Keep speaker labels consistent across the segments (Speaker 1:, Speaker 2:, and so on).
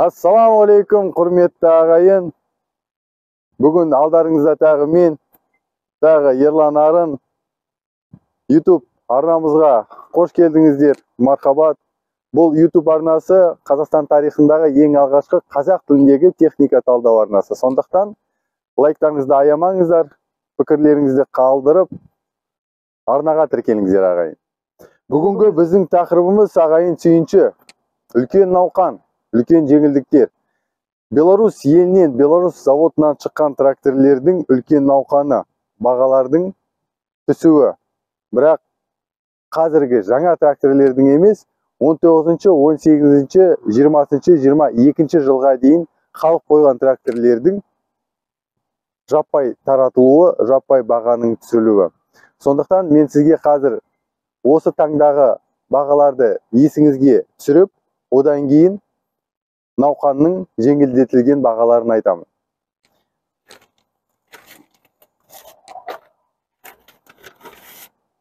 Speaker 1: Assalamu alaikum, құрметті ағайын. Бүгін алдарыңызда тағы мен, тағы Ерлан Арын. YouTube арнамызға қош келдіңіздер, мархабат. Бұл YouTube арнасы Қазақстан тарихындағы ең алғашқы қазақ тіліндегі техника талдау арнасы. Сондықтан лайктарыңызды аямаңыздар, пікірлеріңізді қалдырып, арнаға тіркеліңіздер ағайын. Бүгінгі біздің тақырыбымыз ағайын сүйінші, үлкен науқан, үлкен жеңілдіктер. Беларусь елінен, Беларусь заводынан шыққан тракторлердің үлкен науқаны, бағалардың түсуі. Бірақ қазіргі жаңа тракторлердің емес, 19-шы, 18-шы, 20-шы, 22-шы жылға дейін халық қойған тракторлердің жаппай таратылуы, жаппай бағаның түсірілуі. Сондықтан мен сізге қазір осы таңдағы бағаларды есіңізге түсіріп, одан кейін науқанның жеңілдетілген бағаларын айтамын.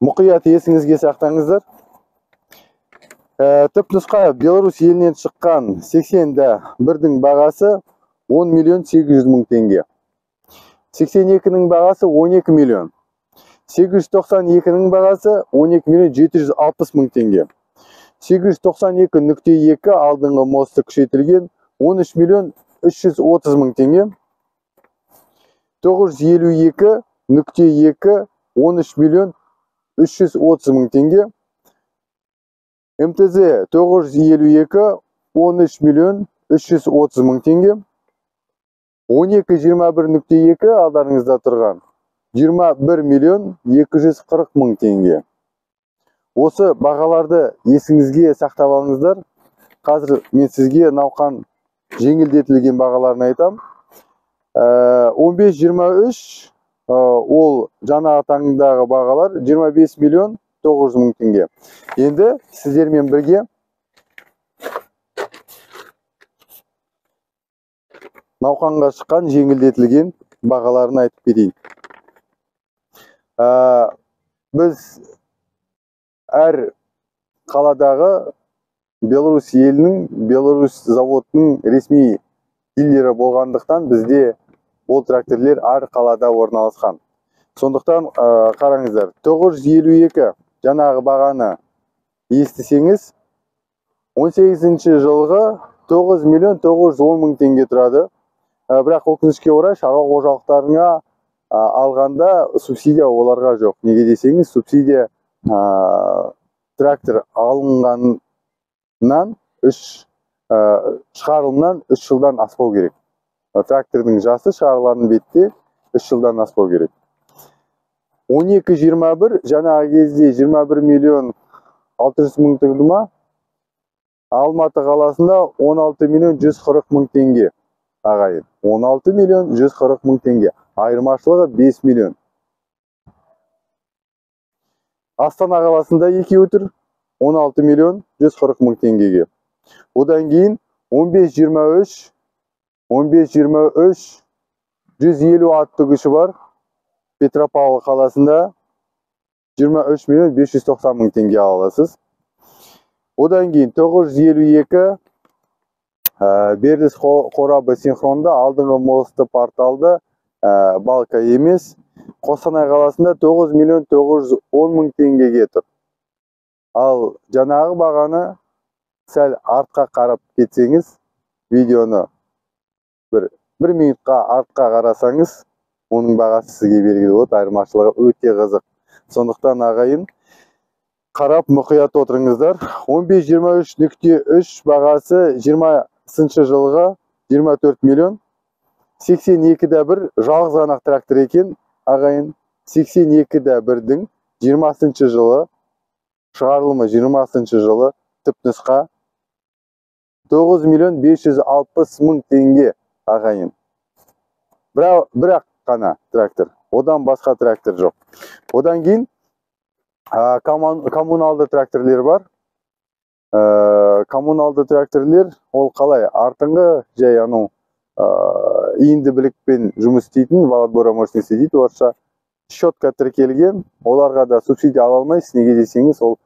Speaker 1: Мұқият есіңізге сақтаңыздар. Түпнұсқа Беларусь елінен шыққан 81-дің бағасы 10 миллион 800 мың теңге. 82-ның бағасы 12 миллион. 892-ның бағасы 12 миллион 760 мың теңге. 892.2 алдыңғы мосты күшейтілген 13 миллион 330 мың теңге. 952.2 13 миллион 330 мың теңге. МТЗ 952 13 миллион 330 мың теңге. 12.21.2 алдарыңызда тұрған 21 миллион 240 мың теңге. Осы бағаларды есіңізге сақтап алыңыздар. Қазір мен сізге науқан жеңілдетілген бағаларын айтам. 15-23 ол жаңа таңдағы бағалар 25 миллион 900 мың теңге. Енді сіздермен бірге науқанға шыққан жеңілдетілген бағаларын айтып берейін. Біз әр қаладағы Беларусь елінің, Беларусь заводының ресми дилері болғандықтан бізде ол тракторлер әр қалада орналасқан. Сондықтан қараңыздар, 952 жаңағы бағаны естісеңіз, 18-ші жылғы 9 миллион 910 мың теңге тұрады. Бірақ өкінішке орай шаруа қожалықтарына алғанда субсидия оларға жоқ. Неге десеңіз, субсидия трактор алынғаннан шығарылымнан 3 жылдан аспау керек. Трактордың жасы шығарылған бетте 3 жылдан аспау керек. 12-21 жаңағы кезде 21 миллион 600 мың тұрды ма? Алматы қаласында 16 миллион 140 мың теңге ағайын. 16 миллион 140 мың теңге. Айырмашылығы 5 миллион. Астана қаласында екеуі тұр 16 миллион 140 мың теңгеге. Одан кейін 15-23 150 атты күші бар. Петропавл қаласында 23 миллион 590 мың теңге аласыз. Одан кейін 952 Берліс қорабы синхронда алдыңғы мосты порталда балка емес. Қостанай қаласында 9 миллион 910 мың теңгеге тұр. Ал жаңағы бағаны сәл артқа қарап кетсеңіз, видеоны бір минутқа артқа қарасаңыз, оның бағасы сізге белгілі болады, айырмашылығы өте қызық. Сондықтан ағайын, қарап мұқият отырыңыздар. 15-23.3 бағасы 20-шы жылға 24 миллион. 82-1 жалғыз ғанақ трактор екен, ағайын. 82-1-дің 20-шы жылы, шығарылымы 20-шы жылы түпнұсқа 9 миллион 560 мың теңге ағайын. Бірақ қана трактор, одан басқа трактор жоқ. Одан кейін коммуналды тракторлер бар. Коммуналды тракторлер ол қалай? Артыңғы жай иінді білікпен жұмыс істейтін, волотбора мощности дейді, орысша счетка тіркелген. Оларға да субсидия ала алмайсыз. Неге десеңіз, ол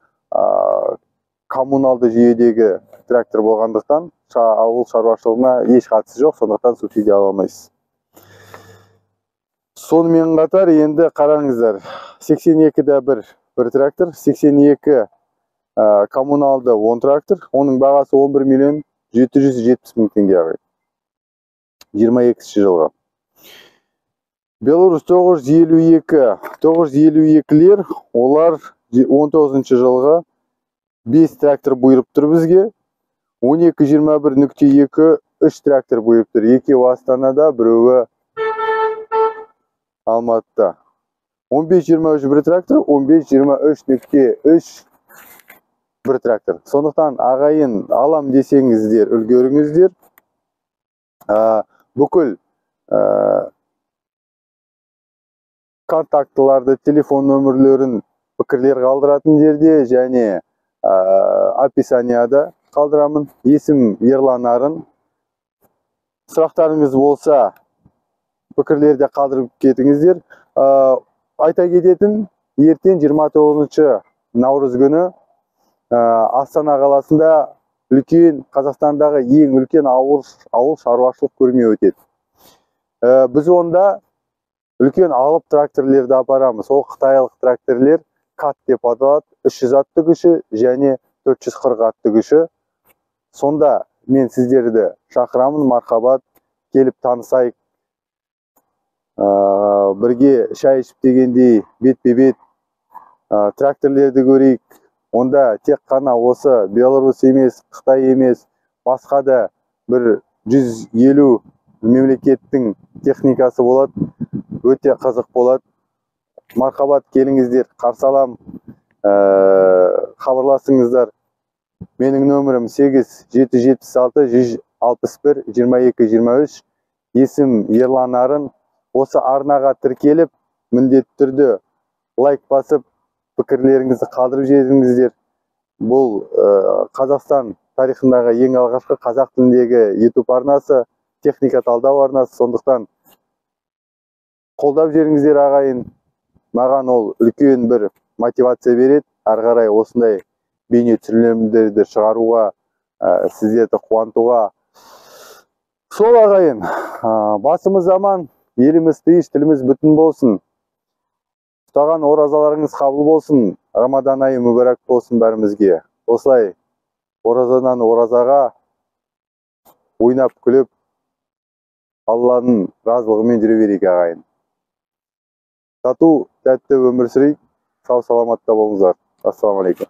Speaker 1: коммуналды жүйедегі трактор болғандықтан ауыл шаруашылығына еш қатысы жоқ, сондықтан субсидия ала алмайсыз. Сонымен қатар енді қараңыздар, 82-де бір трактор, 82 коммуналды 10 трактор, оның бағасы 11 миллион 770 мың теңге. 22 жылға. Беларусь 952-лер, олар 19 жылға 5 трактор бұйырып тұр бізге. 12-21.2 3 трактор бұйырып тұр. Екеуі Астанада, біреуі Алматыда. 15-23 бір трактор, 15-23.3 бір трактор. Сондықтан ағайын алам десеңіздер, үлгеріңіздер. Бүкіл контактыларды, телефон нөмірлерін пікірлер қалдыратын жерде және описанияда қалдырамын. Есім Ерлан Арын. Сұрақтарыңыз болса, пікірлерде қалдырып кетіңіздер. Айта кететін, ертең 29 наурыз күні Астана қаласында Қазақстандағы ең үлкен ауыл шаруашылық көрме өтеді. Біз онда үлкен алып тракторлерді апарамыз. Ол қытайлық тракторлер кат деп аталады, 300 атты күші және 440 атты күші. Сонда мен сіздерді шақырамын, мархабат, келіп танысайық. Бірге шай ішіп дегендей бет-бе-бет тракторлерді көрейік. Онда тек қана осы Беларусь емес, Қытай емес, басқа да бір 150 мемлекеттің техникасы болады. Өте қызық болады. Мархабат, келіңіздер, қарсы алам. Хабарласыңыздар. Менің нөмірім 8-776-161-22-23. Есім Ерлан Арын. Осы арнаға тіркеліп, міндетті түрде лайк басып, пікірлеріңізді қалдырып жіберіңіздер. Бұл Қазақстан тарихындағы ең алғашқы қазақ тіліндегі YouTube арнасы, техника талдау арнасы. Сондықтан қолдап жіберіңіздер ағайын. Маған ол үлкен бір мотивация береді. Ары қарай осындай бейне түсірілімдерді шығаруға, сіздерді қуантуға. Сол ағайын, басымыз аман, еліміз тыныш, тіліміз бүтін болсын. Ұстаған оразаларыңыз қабыл болсын. Рамадан айы мүбәрәк болсын бәрімізге. Осылай оразадан оразаға ойнап күліп, Алланың разылығымен жүре берейік ағайын. Тату, тәтті өмір сүрейік. Сау саламатта болыңыздар. Ассаламу алейкум.